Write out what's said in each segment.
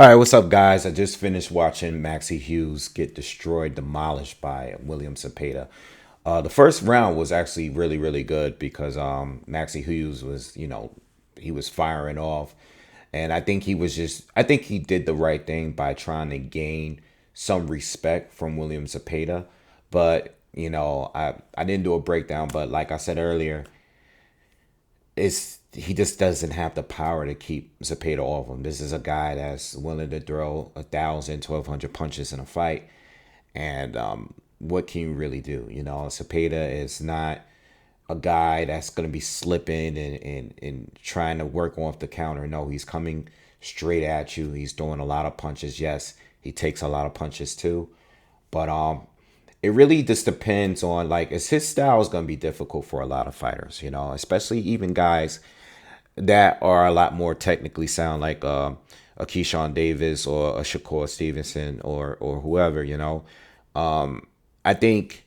All right, what's up, guys? I just finished watching Maxi Hughes get destroyed, demolished by William Zepeda. The first round was actually really, really good because Maxi Hughes was, he was firing off, and I think he did the right thing by trying to gain some respect from William Zepeda. But I didn't do a breakdown, but like I said earlier, it's he just doesn't have the power to keep Zepeda off him. This is a guy that's willing to throw 1,000, 1,200 punches in a fight, and what can you really do? Zepeda is not a guy that's going to be slipping and trying to work off the counter. No, he's coming straight at you. He's throwing a lot of punches. Yes, he takes a lot of punches too, but it really just depends on like is his style is going to be difficult for a lot of fighters, especially even guys that are a lot more technically sound like a Keyshawn Davis or a Shakur Stevenson or whoever, I think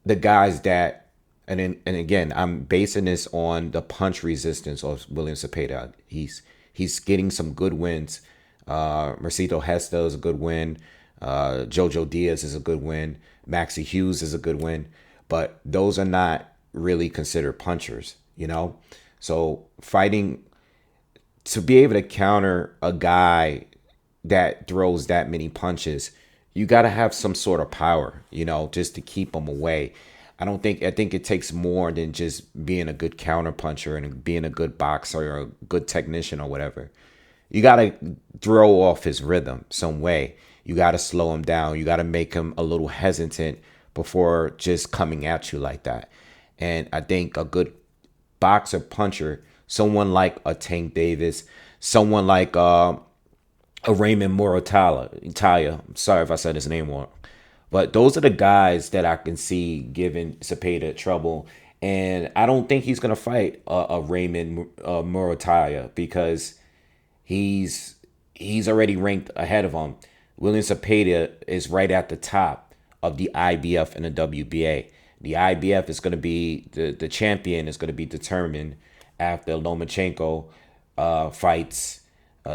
the guys that and again, I'm basing this on the punch resistance of William Zepeda. He's getting some good wins. Mercito Hesta is a good win. Jojo Diaz is a good win. Maxi Hughes is a good win. But those are not really considered punchers, So fighting to be able to counter a guy that throws that many punches, you got to have some sort of power, just to keep him away. I think it takes more than just being a good counter puncher and being a good boxer or a good technician or whatever. You got to throw off his rhythm some way. You got to slow him down. You got to make him a little hesitant before just coming at you like that. And I think a good boxer puncher, someone like a Tank Davis, someone like a Raymond Italia. I'm sorry if I said his name wrong. But those are the guys that I can see giving Zepeda trouble. And I don't think he's going to fight a Raymond Murataya because he's already ranked ahead of him. William Zepeda is right at the top of the IBF and the WBA. The IBF is going to be the champion is going to be determined after Lomachenko fights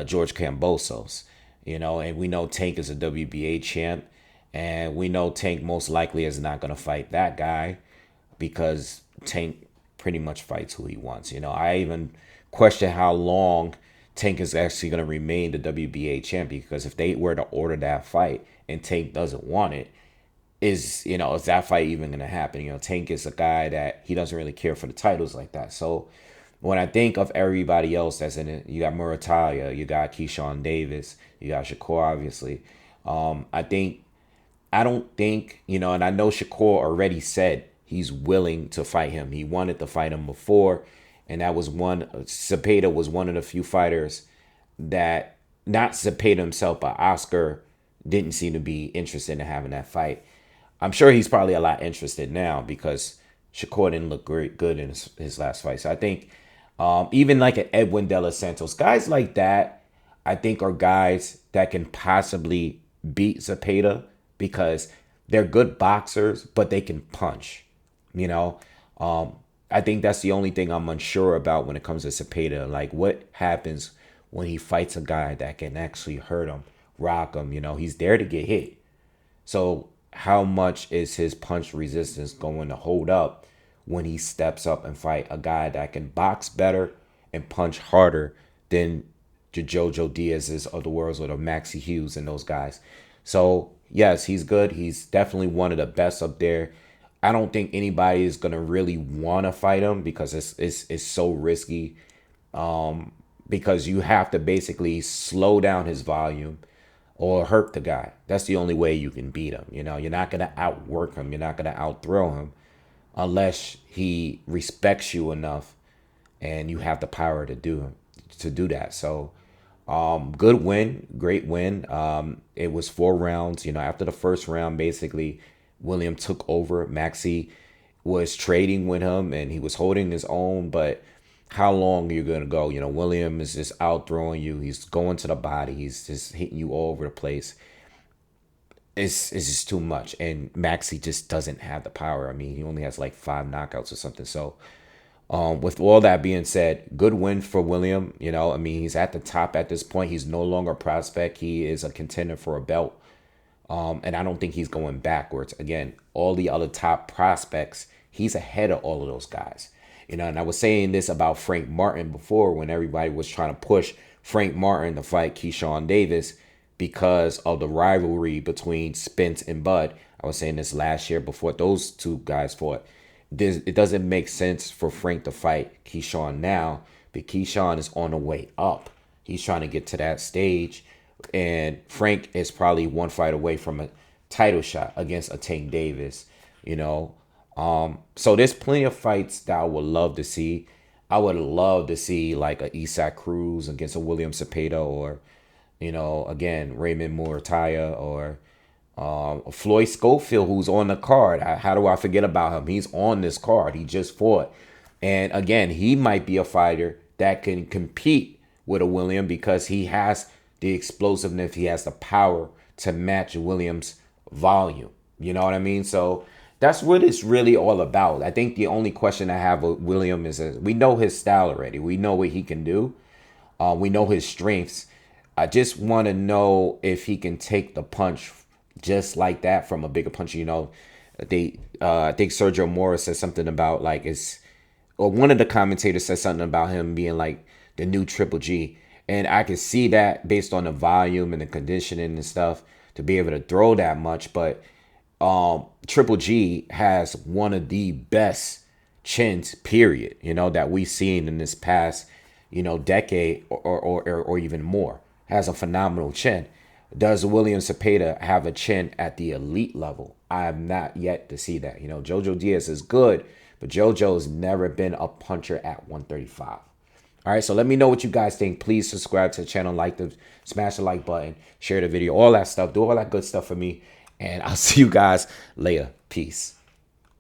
George Kambosos. And we know Tank is a WBA champ, and we know Tank most likely is not going to fight that guy because Tank pretty much fights who he wants. I even question how long Tank is actually going to remain the WBA champion because if they were to order that fight and Tank doesn't want it, is that fight even going to happen? Tank is a guy that he doesn't really care for the titles like that. So when I think of everybody else that's in it, you got Murataya, you got Keyshawn Davis, you got Shakur, obviously. I don't think, and I know Shakur already said he's willing to fight him. He wanted to fight him before, and that was Zepeda was one of the few fighters that, not Zepeda himself, but Oscar didn't seem to be interested in having that fight. I'm sure he's probably a lot interested now because Shakur didn't look good in his last fight. So I think even like an Edwin De Los Santos, guys like that, I think are guys that can possibly beat Zepeda because they're good boxers, but they can punch. You know, I think that's the only thing I'm unsure about when it comes to Zepeda. Like, what happens when he fights a guy that can actually hurt him, rock him? He's there to get hit. So how much is his punch resistance going to hold up when he steps up and fight a guy that can box better and punch harder than the Jojo Diaz's of the world or the Maxi Hughes and those guys? So yes, he's good. He's definitely one of the best up there. I don't think anybody is gonna really want to fight him because it's so risky. Because you have to basically slow down his volume or hurt the guy. That's the only way you can beat him. You're not gonna outwork him. You're not gonna outthrow him unless he respects you enough and you have the power to do that. So good win, great win. It was 4 rounds. After the first round, basically, William took over. Maxi was trading with him and he was holding his own, but how long are you gonna go? William is just out throwing you. He's going to the body. He's just hitting you all over the place. It's just too much. And Maxi just doesn't have the power. I mean, he only has like 5 knockouts or something. So With all that being said, good win for William. You know, I mean, he's at the top at this point. He's no longer a prospect. He is a contender for a belt. And I don't think he's going backwards. Again, all the other top prospects, he's ahead of all of those guys. You know, and I was saying this about Frank Martin before when everybody was trying to push Frank Martin to fight Keyshawn Davis because of the rivalry between Spence and Bud. I was saying this last year before those two guys fought. It doesn't make sense for Frank to fight Keyshawn now, but Keyshawn is on the way up. He's trying to get to that stage, and Frank is probably one fight away from a title shot against a Tank Davis. You know, so there's plenty of fights that I would love to see. I would love to see like a Isaac Cruz against a William Zepeda, or you know, again Raymond Muirtaya, or Floyd Schofield, who's on the card. How do I forget about him? He's on this card. He just fought. And again, he might be a fighter that can compete with a William because he has the explosiveness. He has the power to match Williams' volume. You know what I mean? So that's what it's really all about. I think the only question I have with William is we know his style already. We know what he can do. We know his strengths. I just want to know if he can take the punch just like that from a bigger puncher. You know, I think Sergio Morris said something about like or one of the commentators said something about him being like the new Triple G, and I can see that based on the volume and the conditioning and stuff to be able to throw that much. But Triple G has one of the best chins, period. You know, that we've seen in this past, you know, decade or even more. Has a phenomenal chin. Does William Zepeda have a chin at the elite level? I have not yet to see that. You know, Jojo Diaz is good, but Jojo's never been a puncher at 135. All right, so let me know what you guys think. Please subscribe to the channel, smash the like button, share the video, all that stuff. Do all that good stuff for me, and I'll see you guys later. Peace.